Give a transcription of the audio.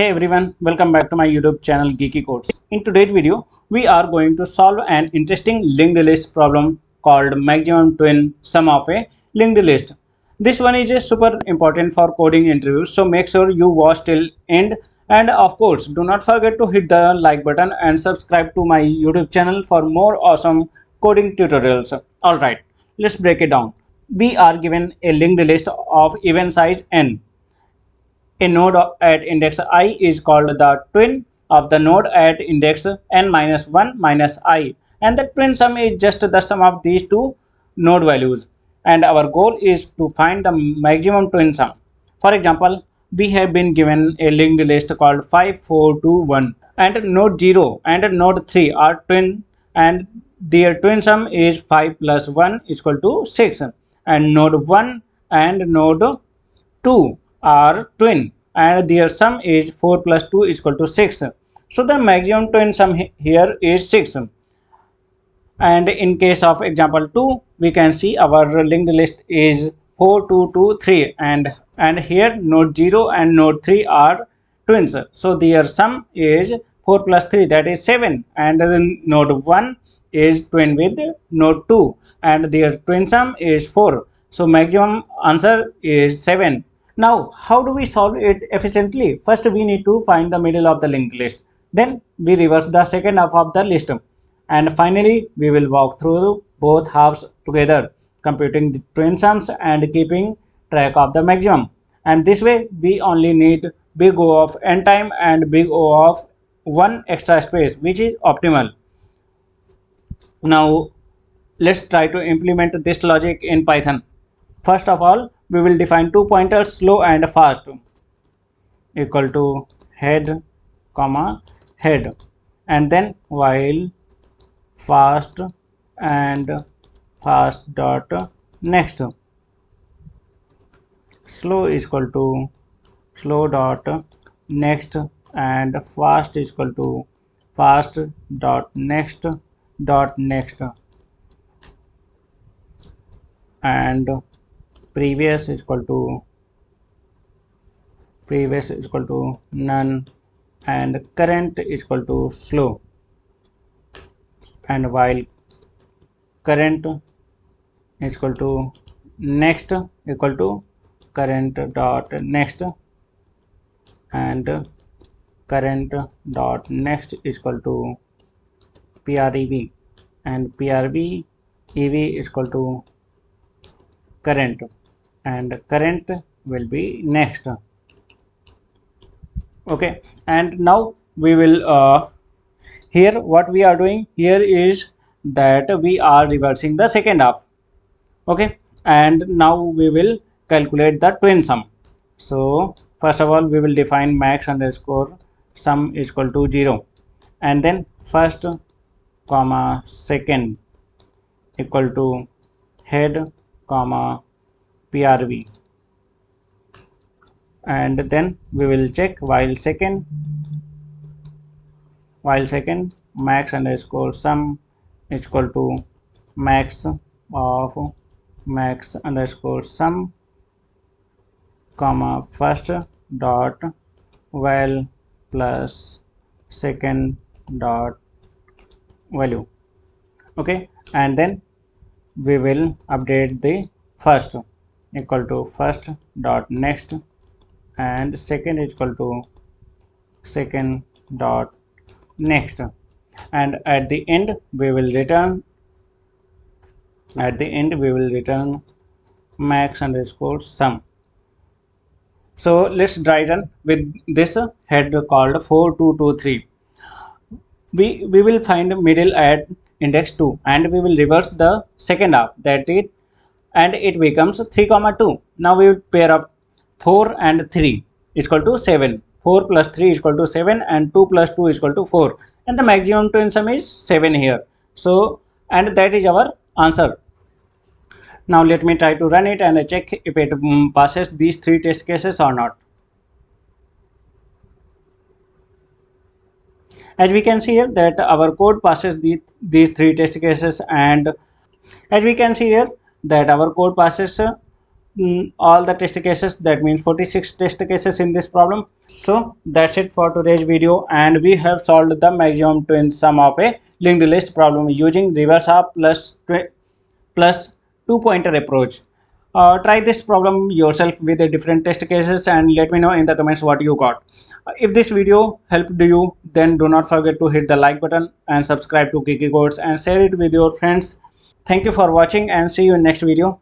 Hey everyone, welcome back to my YouTube channel Geeky Codes. In today's video, we are going to solve an interesting linked list problem called maximum twin sum of a linked list. This one is a super important for coding interviews, so make sure you watch till end, and of course do not forget to hit the like button and subscribe to my YouTube channel for more awesome coding tutorials. Alright, let's break it down. We are given a linked list of even size n. A node at index I is called the twin of the node at index n minus 1 minus I, and the twin sum is just the sum of these two node values, and our goal is to find the maximum twin sum. For example, we have been given a linked list called 5 4 2 1, and node 0 and node 3 are twin, and their twin sum is 5 plus 1 is equal to 6, and node 1 and node 2 are twin and their sum is 4 plus 2 is equal to 6. So the maximum twin sum here is 6. And in case of example 2, we can see our linked list is 4 2 2 3, and here node 0 and node 3 are twins. So their sum is 4 plus 3, that is 7, and then node 1 is twin with node 2 and their twin sum is 4. So maximum answer is 7. Now, how do we solve it efficiently? First, we need to find the middle of the linked list. Then we reverse the second half of the list. And finally, we will walk through both halves together, computing the twin sums and keeping track of the maximum. And this way, we only need big O of n time and big O of 1 extra space, which is optimal. Now, let's try to implement this logic in Python. First of all, we will define two pointers, slow and fast, equal to head comma head, and then while fast and fast dot next, slow is equal to slow dot next, and fast is equal to fast dot next, and previous is equal to none, and current is equal to slow, and while current is equal to next equal to current dot next, and current dot next is equal to prev, and prev is equal to current, and current will be next. Okay, and now we will here what we are doing here is that we are reversing the second half. Okay, and now we will calculate the twin sum. So first of all, we will define max underscore sum is equal to 0, and then first comma second equal to head comma prev, and then we will check while second max underscore sum is equal to max of max underscore sum comma first dot val plus second dot value. Okay, and then we will update the first equal to first dot next, and second is equal to second dot next, and at the end we will return max underscore sum. So let's try run with this head called 4223. We will find middle at index 2, and we will reverse the second half, that is, and it becomes 3 comma 2. Now we will pair up 4 and 3 is equal to 7. 4 plus 3 is equal to 7, and 2 plus 2 is equal to 4, and the maximum twin sum is 7 here. So, and that is our answer. Now let me try to run it and check if it passes these three test cases or not. As we can see here that our code passes these three test cases, and as we can see here that our code passes all the test cases. That means 46 test cases in this problem. So that's it for today's video, and we have solved the maximum twin sum of a linked list problem using reverse half plus two pointer approach. Try this problem yourself with the different test cases and let me know in the comments what you got. If this video helped you, then do not forget to hit the like button and subscribe to Geeky Codes and share it with your friends. Thank you for watching and see you in next video.